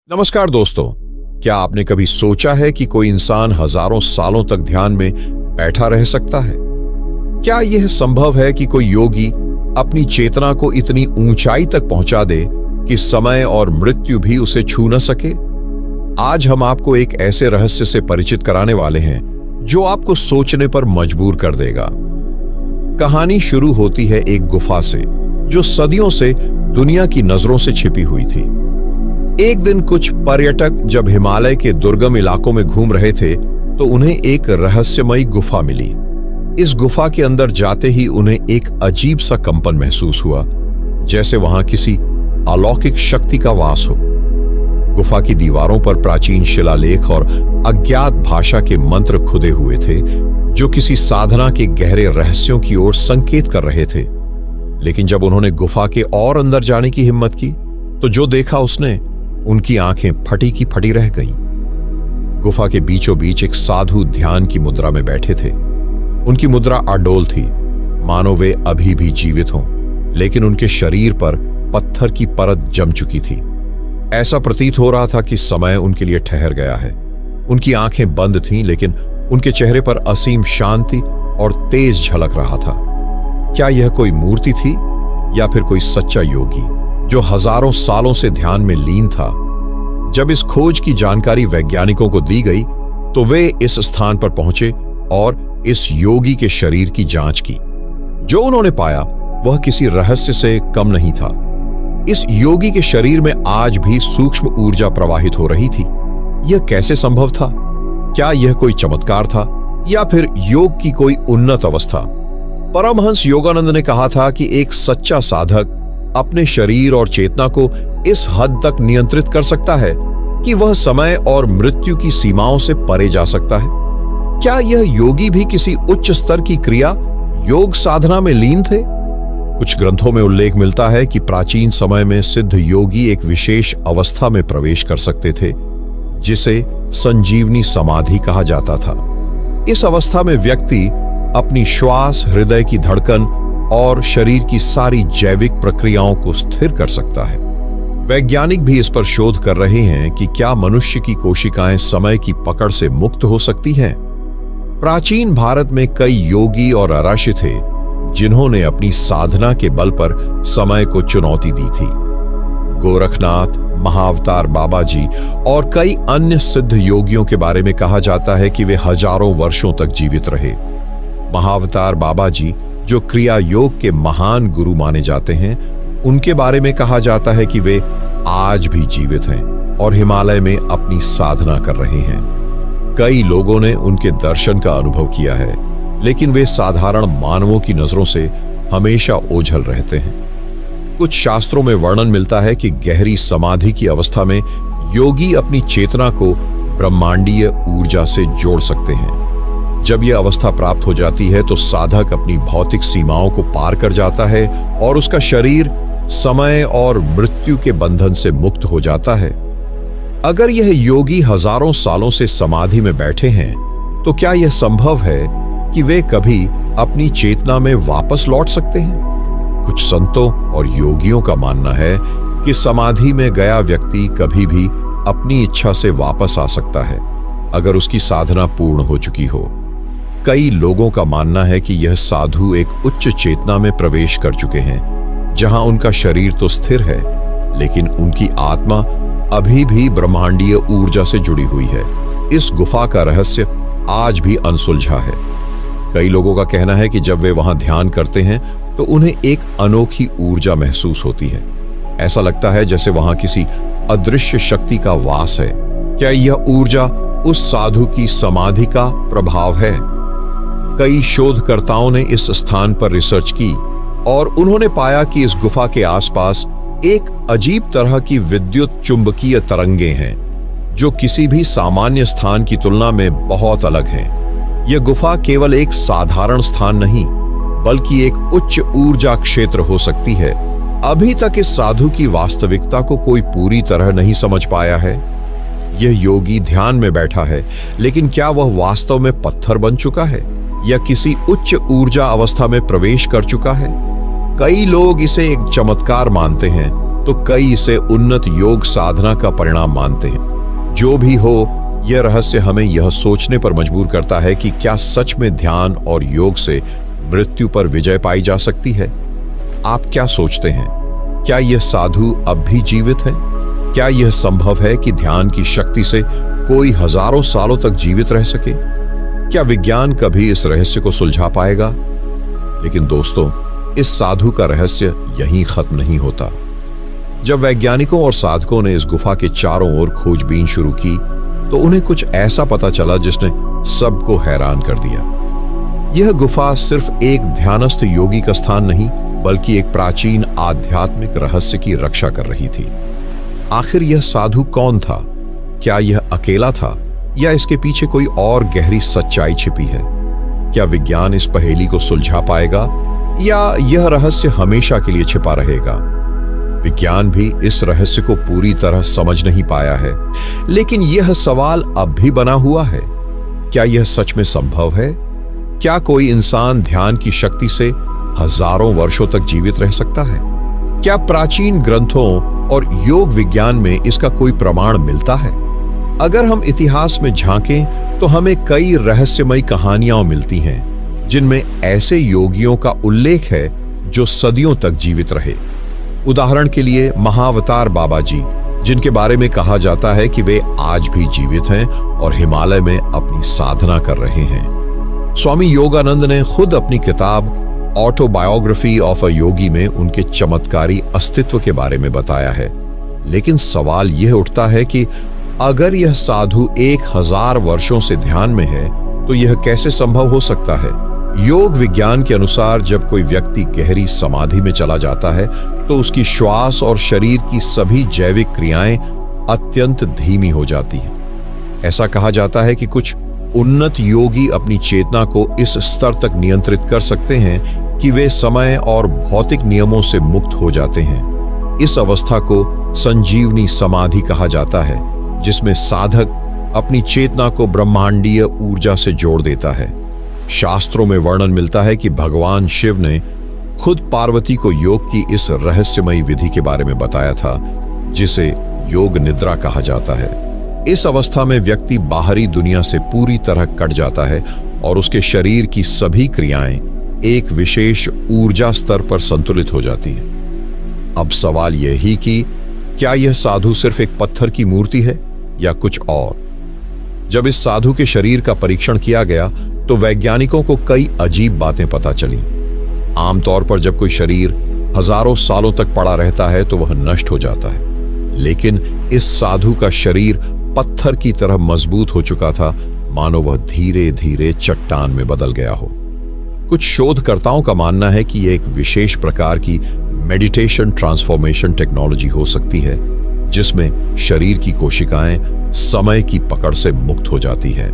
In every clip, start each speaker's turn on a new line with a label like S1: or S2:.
S1: नमस्कार दोस्तों, क्या आपने कभी सोचा है कि कोई इंसान हजारों सालों तक ध्यान में बैठा रह सकता है? क्या यह संभव है कि कोई योगी अपनी चेतना को इतनी ऊंचाई तक पहुंचा दे कि समय और मृत्यु भी उसे छू न सके? आज हम आपको एक ऐसे रहस्य से परिचित कराने वाले हैं जो आपको सोचने पर मजबूर कर देगा। कहानी शुरू होती है एक गुफा से जो सदियों से दुनिया की नजरों से छिपी हुई थी। एक दिन कुछ पर्यटक जब हिमालय के दुर्गम इलाकों में घूम रहे थे तो उन्हें एक रहस्यमयी गुफा मिली। इस गुफा के अंदर जाते ही उन्हें एक अजीब सा कंपन महसूस हुआ, जैसे वहां किसी अलौकिक शक्ति का वास हो। गुफा की दीवारों पर प्राचीन शिलालेख और अज्ञात भाषा के मंत्र खुदे हुए थे जो किसी साधना के गहरे रहस्यों की ओर संकेत कर रहे थे। लेकिन जब उन्होंने गुफा के और अंदर जाने की हिम्मत की तो जो देखा उसने उनकी आंखें फटी की फटी रह गईं। गुफा के बीचों बीच एक साधु ध्यान की मुद्रा में बैठे थे। उनकी मुद्रा अडोल थी, मानो वे अभी भी जीवित हों, लेकिन उनके शरीर पर पत्थर की परत जम चुकी थी। ऐसा प्रतीत हो रहा था कि समय उनके लिए ठहर गया है। उनकी आंखें बंद थीं, लेकिन उनके चेहरे पर असीम शांति और तेज झलक रहा था। क्या यह कोई मूर्ति थी या फिर कोई सच्चा योगी जो हजारों सालों से ध्यान में लीन था? जब इस खोज की जानकारी वैज्ञानिकों को दी गई तो वे इस स्थान पर पहुंचे और इस योगी के शरीर की जांच की। जो उन्होंने पाया वह किसी रहस्य से कम नहीं था। इस योगी के शरीर में आज भी सूक्ष्म ऊर्जा प्रवाहित हो रही थी। यह कैसे संभव था? क्या यह कोई चमत्कार था या फिर योग की कोई उन्नत अवस्था? परमहंस योगानंद ने कहा था कि एक सच्चा साधक अपने शरीर और चेतना को इस हद तक नियंत्रित कर सकता है कि वह समय और मृत्यु की सीमाओं से परे जा सकता है। क्या यह योगी भी किसी उच्च स्तर की क्रिया योग साधना में लीन थे? कुछ ग्रंथों में उल्लेख मिलता है कि प्राचीन समय में सिद्ध योगी एक विशेष अवस्था में प्रवेश कर सकते थे जिसे संजीवनी समाधि कहा जाता था। इस अवस्था में व्यक्ति अपनी श्वास, हृदय की धड़कन और शरीर की सारी जैविक प्रक्रियाओं को स्थिर कर सकता है। वैज्ञानिक भी इस पर शोध कर रहे हैं कि क्या मनुष्य की कोशिकाएं समय की पकड़ से मुक्त हो सकती हैं। प्राचीन भारत में कई योगी और ऋषि थे जिन्होंने अपनी साधना के बल पर समय को चुनौती दी थी। गोरखनाथ, महाअवतार बाबा जी और कई अन्य सिद्ध योगियों के बारे में कहा जाता है कि वे हजारों वर्षों तक जीवित रहे। महाअवतार बाबा जी, जो क्रिया योग के महान गुरु माने जाते हैं, उनके बारे में कहा जाता है कि वे आज भी जीवित हैं और हिमालय में अपनी साधना कर रहे हैं। कई लोगों ने उनके दर्शन का अनुभव किया है, लेकिन वे साधारण मानवों की नजरों से हमेशा ओझल रहते हैं। कुछ शास्त्रों में वर्णन मिलता है कि गहरी समाधि की अवस्था में योगी अपनी चेतना को ब्रह्मांडीय ऊर्जा से जोड़ सकते हैं। जब यह अवस्था प्राप्त हो जाती है तो साधक अपनी भौतिक सीमाओं को पार कर जाता है और उसका शरीर समय और मृत्यु के बंधन से मुक्त हो जाता है। अगर यह योगी हजारों सालों से समाधि में बैठे हैं तो क्या यह संभव है कि वे कभी अपनी चेतना में वापस लौट सकते हैं? कुछ संतों और योगियों का मानना है कि समाधि में गया व्यक्ति कभी भी अपनी इच्छा से वापस आ सकता है अगर उसकी साधना पूर्ण हो चुकी हो। कई लोगों का मानना है कि यह साधु एक उच्च चेतना में प्रवेश कर चुके हैं जहां उनका शरीर तो स्थिर है लेकिन उनकी आत्मा अभी भी ब्रह्मांडीय ऊर्जा से जुड़ी हुई है। इस गुफा का रहस्य आज भी अनसुलझा है। कई लोगों का कहना है कि जब वे वहां ध्यान करते हैं तो उन्हें एक अनोखी ऊर्जा महसूस होती है। ऐसा लगता है जैसे वहां किसी अदृश्य शक्ति का वास है। क्या यह ऊर्जा उस साधु की समाधि का प्रभाव है? कई शोधकर्ताओं ने इस स्थान पर रिसर्च की और उन्होंने पाया कि इस गुफा के आसपास एक अजीब तरह की विद्युत चुंबकीय तरंगे हैं जो किसी भी सामान्य स्थान की तुलना में बहुत अलग हैं। यह गुफा केवल एक साधारण स्थान नहीं बल्कि एक उच्च ऊर्जा क्षेत्र हो सकती है। अभी तक इस साधु की वास्तविकता को कोई पूरी तरह नहीं समझ पाया है। यह योगी ध्यान में बैठा है, लेकिन क्या वह वास्तव में पत्थर बन चुका है या किसी उच्च ऊर्जा अवस्था में प्रवेश कर चुका है? कई लोग इसे एक चमत्कार मानते हैं तो कई इसे उन्नत योग साधना का परिणाम मानते हैं। जो भी हो, यह रहस्य हमें यह सोचने पर मजबूर करता है कि क्या सच में ध्यान और योग से मृत्यु पर विजय पाई जा सकती है? आप क्या सोचते हैं? क्या यह साधु अब भी जीवित है? क्या यह संभव है कि ध्यान की शक्ति से कोई हजारों सालों तक जीवित रह सके? क्या विज्ञान कभी इस रहस्य को सुलझा पाएगा? लेकिन दोस्तों, इस साधु का रहस्य यहीं खत्म नहीं होता। जब वैज्ञानिकों और साधकों ने इस गुफा के चारों ओर खोजबीन शुरू की, तो उन्हें कुछ ऐसा पता चला जिसने सबको हैरान कर दिया। यह गुफा सिर्फ एक ध्यानस्थ योगी का स्थान नहीं, बल्कि एक प्राचीन आध्यात्मिक रहस्य की रक्षा कर रही थी। आखिर यह साधु कौन था? क्या यह अकेला था या इसके पीछे कोई और गहरी सच्चाई छिपी है? क्या विज्ञान इस पहेली को सुलझा पाएगा या यह रहस्य हमेशा के लिए छिपा रहेगा? विज्ञान भी इस रहस्य को पूरी तरह समझ नहीं पाया है, लेकिन यह सवाल अब भी बना हुआ है। क्या यह सच में संभव है? क्या कोई इंसान ध्यान की शक्ति से हजारों वर्षों तक जीवित रह सकता है? क्या प्राचीन ग्रंथों और योग विज्ञान में इसका कोई प्रमाण मिलता है? अगर हम इतिहास में झांकें तो हमें कई रहस्यमयी कहानियां मिलती हैं, जिनमें ऐसे योगियों का उल्लेख है जो सदियों तक जीवित रहे। उदाहरण के लिए महाअवतार बाबा जी, जिनके बारे में कहा जाता है कि वे आज भी जीवित हैं और हिमालय में अपनी साधना कर रहे हैं। स्वामी योगानंद ने खुद अपनी किताब ऑटोबायोग्राफी ऑफ अ योगी में उनके चमत्कारी अस्तित्व के बारे में बताया है। लेकिन सवाल यह उठता है कि अगर यह साधु 1000 वर्षों से ध्यान में है, तो यह कैसे संभव हो सकता है? योग विज्ञान के अनुसार जब कोई व्यक्ति गहरी समाधि में चला जाता है, तो उसकी श्वास और शरीर की सभी जैविक क्रियाएं अत्यंत धीमी हो जाती हैं। ऐसा कहा जाता है कि कुछ उन्नत योगी अपनी चेतना को इस स्तर तक नियंत्रित कर सकते हैं कि वे समय और भौतिक नियमों से मुक्त हो जाते हैं। इस अवस्था को संजीवनी समाधि कहा जाता है, जिसमें साधक अपनी चेतना को ब्रह्मांडीय ऊर्जा से जोड़ देता है। शास्त्रों में वर्णन मिलता है कि भगवान शिव ने खुद पार्वती को योग की इस रहस्यमयी विधि के बारे में बताया था, जिसे योग निद्रा कहा जाता है। इस अवस्था में व्यक्ति बाहरी दुनिया से पूरी तरह कट जाता है और उसके शरीर की सभी क्रियाएं एक विशेष ऊर्जा स्तर पर संतुलित हो जाती हैं। अब सवाल यह ही कि क्या यह साधु सिर्फ एक पत्थर की मूर्ति है या कुछ और? जब इस साधु के शरीर का परीक्षण किया गया, तो वैज्ञानिकों को कई अजीब बातें पता चली। आमतौर पर जब कोई शरीर हजारों सालों तक पड़ा रहता है तो वह नष्ट हो जाता है, लेकिन इस साधु का शरीर पत्थर की तरह मजबूत हो चुका था, मानो वह धीरे धीरे चट्टान में बदल गया हो। कुछ शोधकर्ताओं का मानना है कि यह एक विशेष प्रकार की मेडिटेशन ट्रांसफॉर्मेशन टेक्नोलॉजी हो सकती है, जिसमें शरीर की कोशिकाएं समय की पकड़ से मुक्त हो जाती है।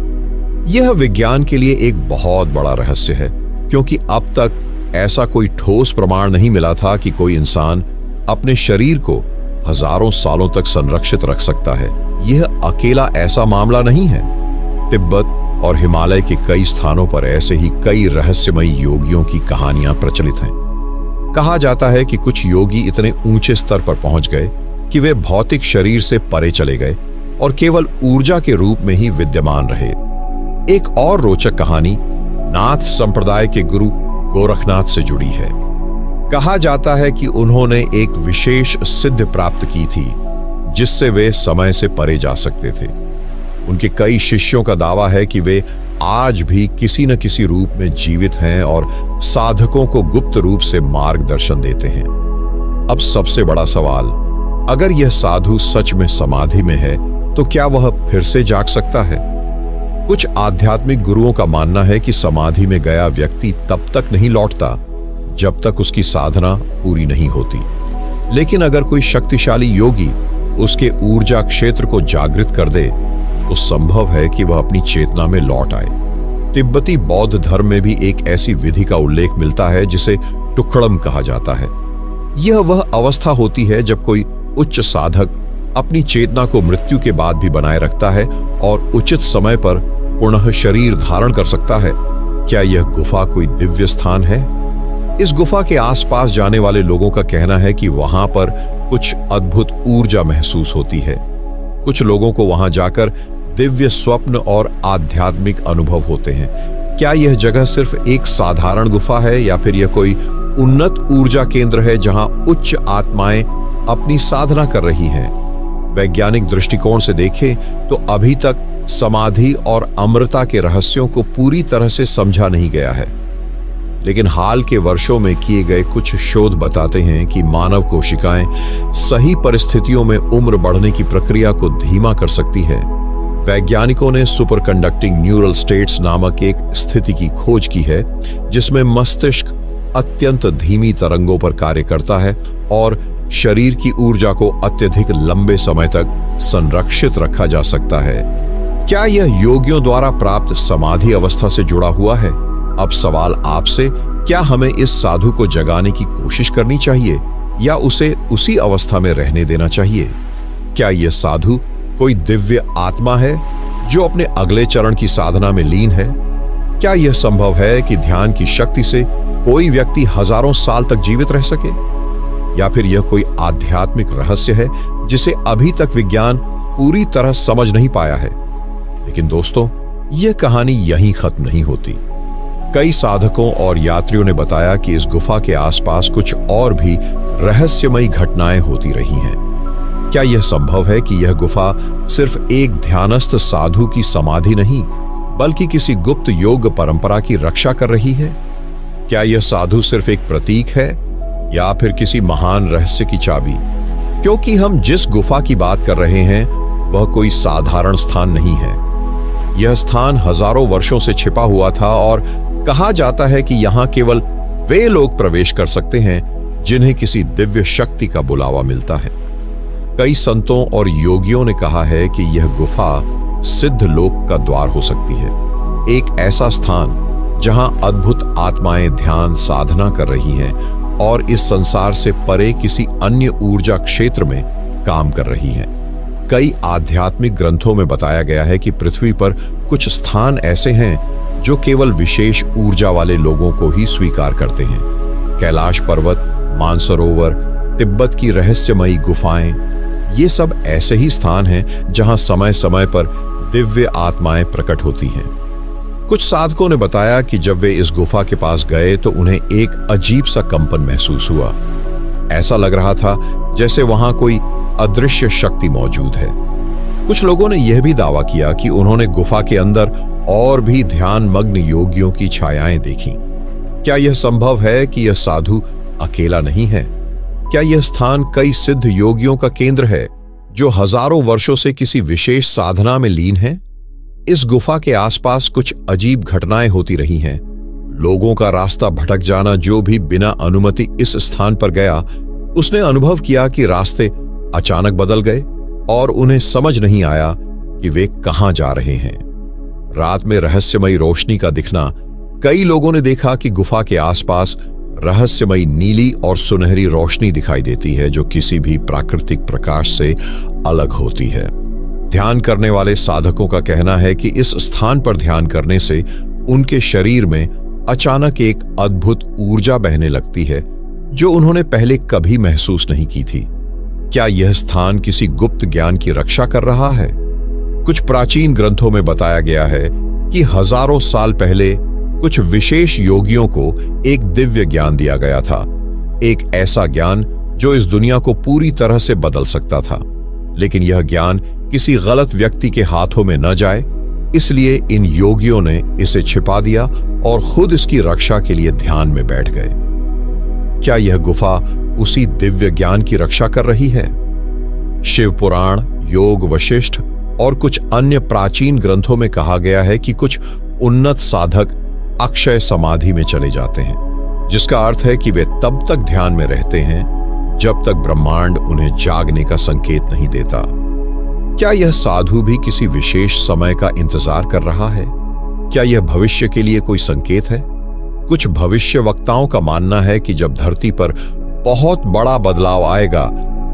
S1: यह विज्ञान के लिए एक बहुत बड़ा रहस्य है, क्योंकि अब तक ऐसा कोई ठोस प्रमाण नहीं मिला था कि कोई इंसान अपने शरीर को हजारों सालों तक संरक्षित रख सकता है। यह अकेला ऐसा मामला नहीं है। तिब्बत और हिमालय के कई स्थानों पर ऐसे ही कई रहस्यमयी योगियों की कहानियां प्रचलित हैं। कहा जाता है कि कुछ योगी इतने ऊंचे स्तर पर पहुंच गए कि वे भौतिक शरीर से परे चले गए और केवल ऊर्जा के रूप में ही विद्यमान रहे। एक और रोचक कहानी नाथ संप्रदाय के गुरु गोरखनाथ से जुड़ी है। कहा जाता है कि उन्होंने एक विशेष सिद्धि प्राप्त की थी, जिससे वे समय से परे जा सकते थे। उनके कई शिष्यों का दावा है कि वे आज भी किसी न किसी रूप में जीवित हैं और साधकों को गुप्त रूप से मार्गदर्शन देते हैं। अब सबसे बड़ा सवाल, अगर यह साधु सच में समाधि में है, तो क्या वह फिर से जाग सकता है? कुछ आध्यात्मिक गुरुओं का मानना है कि समाधि में गया व्यक्ति तब तक नहीं लौटता जब तक उसकी साधना पूरी नहीं होती। लेकिन अगर कोई शक्तिशाली योगी उसके ऊर्जा क्षेत्र को जागृत कर दे, तो संभव है कि वह अपनी चेतना में लौट आए। तिब्बती बौद्ध धर्म में भी एक ऐसी विधि का उल्लेख मिलता है जिसे टुकड़म कहा जाता है। यह वह अवस्था होती है जब कोई उच्च साधक अपनी चेतना को मृत्यु के बाद भी बनाए रखता है और उचित समय पर पुनः शरीर धारण कर सकता है। क्या यह गुफा कोई दिव्य स्थान है इस गुफा के आसपास जाने वाले लोगों का कहना है कि वहां पर कुछ अद्भुत ऊर्जा महसूस होती है। कुछ लोगों को वहां जाकर दिव्य स्वप्न और आध्यात्मिक अनुभव होते हैं। क्या यह जगह सिर्फ एक साधारण गुफा है या फिर यह कोई उन्नत ऊर्जा केंद्र है जहां उच्च आत्माएं अपनी साधना कर रही हैं? वैज्ञानिक दृष्टिकोण से देखें तो अभी तक समाधि और अमृता के रहस्यों को पूरी तरह से समझा नहीं गया है, लेकिन हाल के वर्षों में किए गए कुछ शोध बताते हैं कि मानव कोशिकाएं सही परिस्थितियों में उम्र बढ़ने की प्रक्रिया को धीमा कर सकती है। वैज्ञानिकों ने सुपर कंडक्टिंग न्यूरल स्टेट्स नामक एक स्थिति की खोज की है जिसमें मस्तिष्क अत्यंत धीमी तरंगों पर कार्य करता है और शरीर की ऊर्जा को अत्यधिक लंबे समय तक संरक्षित रखा जा सकता है। क्या यह योगियों द्वारा प्राप्त समाधि अवस्था से जुड़ा हुआ है? अब सवाल आपसे, क्या हमें इस साधु को जगाने की कोशिश करनी चाहिए या उसे उसी अवस्था में रहने देना चाहिए? क्या यह साधु कोई दिव्य आत्मा है जो अपने अगले चरण की साधना में लीन है? क्या यह संभव है कि ध्यान की शक्ति से कोई व्यक्ति हजारों साल तक जीवित रह सके? या फिर यह कोई आध्यात्मिक रहस्य है जिसे अभी तक विज्ञान पूरी तरह समझ नहीं पाया है? लेकिन दोस्तों, यह कहानी यहीं खत्म नहीं होती। कई साधकों और यात्रियों ने बताया कि इस गुफा के आसपास कुछ और भी रहस्यमयी घटनाएं होती रही हैं। क्या यह संभव है कि यह गुफा सिर्फ एक ध्यानस्थ साधु की समाधि नहीं, बल्कि किसी गुप्त योग परंपरा की रक्षा कर रही है? क्या यह साधु सिर्फ एक प्रतीक है या फिर किसी महान रहस्य की चाबी? क्योंकि हम जिस गुफा की बात कर रहे हैं वह कोई साधारण स्थान नहीं है। यह स्थान हजारों वर्षों से छिपा हुआ था और कहा जाता है कि यहां केवल वे लोग प्रवेश कर सकते हैं जिन्हें किसी दिव्य शक्ति का बुलावा मिलता है। कई संतों और योगियों ने कहा है कि यह गुफा सिद्ध लोक का द्वार हो सकती है, एक ऐसा स्थान जहां अद्भुत आत्माएं ध्यान साधना कर रही हैं और इस संसार से परे किसी अन्य ऊर्जा क्षेत्र में काम कर रही हैं। कई आध्यात्मिक ग्रंथों में बताया गया है कि पृथ्वी पर कुछ स्थान ऐसे हैं जो केवल विशेष ऊर्जा वाले लोगों को ही स्वीकार करते हैं। कैलाश पर्वत, मानसरोवर, तिब्बत की रहस्यमयी गुफाएं, ये सब ऐसे ही स्थान हैं जहां समय समय पर दिव्य आत्माएं प्रकट होती हैं। कुछ साधकों ने बताया कि जब वे इस गुफा के पास गए तो उन्हें एक अजीब सा कंपन महसूस हुआ। ऐसा लग रहा था जैसे वहां कोई अदृश्य शक्ति मौजूद है। कुछ लोगों ने यह भी दावा किया कि उन्होंने गुफा के अंदर और भी ध्यान मग्न योगियों की छायाएं देखी। क्या यह संभव है कि यह साधु अकेला नहीं है? क्या यह स्थान कई सिद्ध योगियों का केंद्र है जो हजारों वर्षों से किसी विशेष साधना में लीन है? इस गुफा के आसपास कुछ अजीब घटनाएं होती रही हैं। लोगों का रास्ता भटक जाना। जो भी बिना अनुमति इस स्थान पर गया उसने अनुभव किया कि रास्ते अचानक बदल गए और उन्हें समझ नहीं आया कि वे कहां जा रहे हैं। रात में रहस्यमयी रोशनी का दिखना। कई लोगों ने देखा कि गुफा के आसपास रहस्यमयी नीली और सुनहरी रोशनी दिखाई देती है जो किसी भी प्राकृतिक प्रकाश से अलग होती है। ध्यान करने वाले साधकों का कहना है कि इस स्थान पर ध्यान करने से उनके शरीर में अचानक एक अद्भुत ऊर्जा बहने लगती है जो उन्होंने पहले कभी महसूस नहीं की थी। क्या यह स्थान किसी गुप्त ज्ञान की रक्षा कर रहा है? कुछ प्राचीन ग्रंथों में बताया गया है कि हजारों साल पहले कुछ विशेष योगियों को एक दिव्य ज्ञान दिया गया था, एक ऐसा ज्ञान जो इस दुनिया को पूरी तरह से बदल सकता था। लेकिन यह ज्ञान किसी गलत व्यक्ति के हाथों में न जाए, इसलिए इन योगियों ने इसे छिपा दिया और खुद इसकी रक्षा के लिए ध्यान में बैठ गए। क्या यह गुफा उसी दिव्य ज्ञान की रक्षा कर रही है? शिव पुराण, योग वशिष्ठ और कुछ अन्य प्राचीन ग्रंथों में कहा गया है कि कुछ उन्नत साधक अक्षय समाधि में चले जाते हैं, जिसका अर्थ है कि वे तब तक ध्यान में रहते हैं जब तक ब्रह्मांड उन्हें जागने का संकेत नहीं देता। क्या यह साधु भी किसी विशेष समय का इंतजार कर रहा है? क्या यह भविष्य के लिए कोई संकेत है? कुछ भविष्यवक्ताओं का मानना है कि जब धरती पर बहुत बड़ा बदलाव आएगा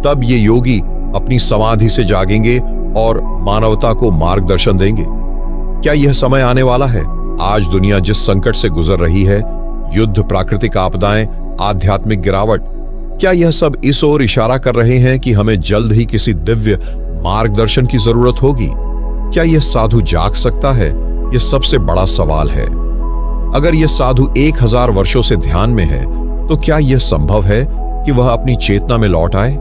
S1: तब ये योगी अपनी समाधि से जागेंगे और मानवता को मार्गदर्शन देंगे। क्या यह समय आने वाला है? आज दुनिया जिस संकट से गुजर रही है, युद्ध, प्राकृतिक आपदाएं, आध्यात्मिक गिरावट, क्या यह सब इस ओर इशारा कर रहे हैं कि हमें जल्द ही किसी दिव्य मार्गदर्शन की जरूरत होगी? क्या यह साधु जाग सकता है? यह सबसे बड़ा सवाल है। अगर यह साधु 1000 वर्षों से ध्यान में है, तो क्या यह संभव है कि वह अपनी चेतना में लौट आए?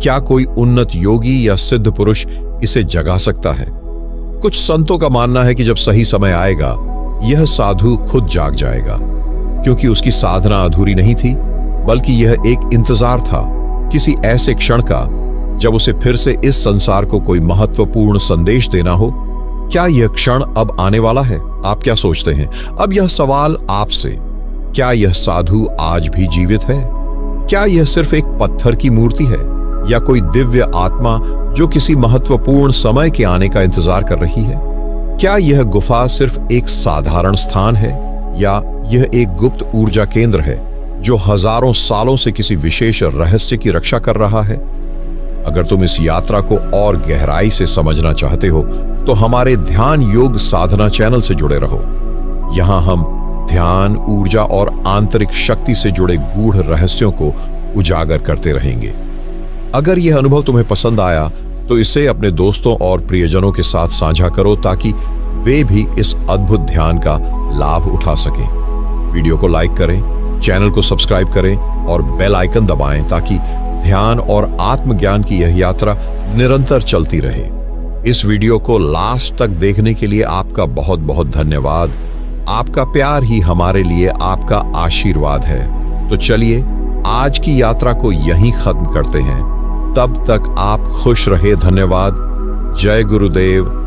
S1: क्या कोई उन्नत योगी या सिद्ध पुरुष इसे जगा सकता है? कुछ संतों का मानना है कि जब सही समय आएगा, यह साधु खुद जाग जाएगा, क्योंकि उसकी साधना अधूरी नहीं थी, बल्कि यह एक इंतजार था किसी ऐसे क्षण का जब उसे फिर से इस संसार को कोई महत्वपूर्ण संदेश देना हो। क्या यह क्षण अब आने वाला है? आप क्या सोचते हैं? अब यह सवाल आपसे, क्या यह साधु आज भी जीवित है? क्या यह सिर्फ एक पत्थर की मूर्ति है, या कोई दिव्य आत्मा जो किसी महत्वपूर्ण समय के आने का इंतजार कर रही है? क्या यह गुफा सिर्फ एक साधारण स्थान है, या यह एक गुप्त ऊर्जा केंद्र है जो हजारों सालों से किसी विशेष रहस्य की रक्षा कर रहा है? अगर तुम इस यात्रा को और गहराई से समझना चाहते हो, तो हमारे ध्यान योग साधना चैनल से जुड़े रहो। यहां हम ध्यान, ऊर्जा और आंतरिक शक्ति से जुड़े गूढ़ रहस्यों को उजागर करते रहेंगे। अगर यह अनुभव तुम्हें पसंद आया, तो इसे अपने दोस्तों और प्रियजनों के साथ साझा करो, ताकि वे भी इस अद्भुत ध्यान का लाभ उठा सकें। वीडियो को लाइक करें, चैनल को सब्सक्राइब करें और बेल आइकन दबाएं, ताकि ध्यान और आत्मज्ञान की यह यात्रा निरंतर चलती रहे। इस वीडियो को लास्ट तक देखने के लिए आपका बहुत बहुत धन्यवाद। आपका प्यार ही हमारे लिए आपका आशीर्वाद है। तो चलिए आज की यात्रा को यहीं खत्म करते हैं। तब तक आप खुश रहे। धन्यवाद। जय गुरुदेव।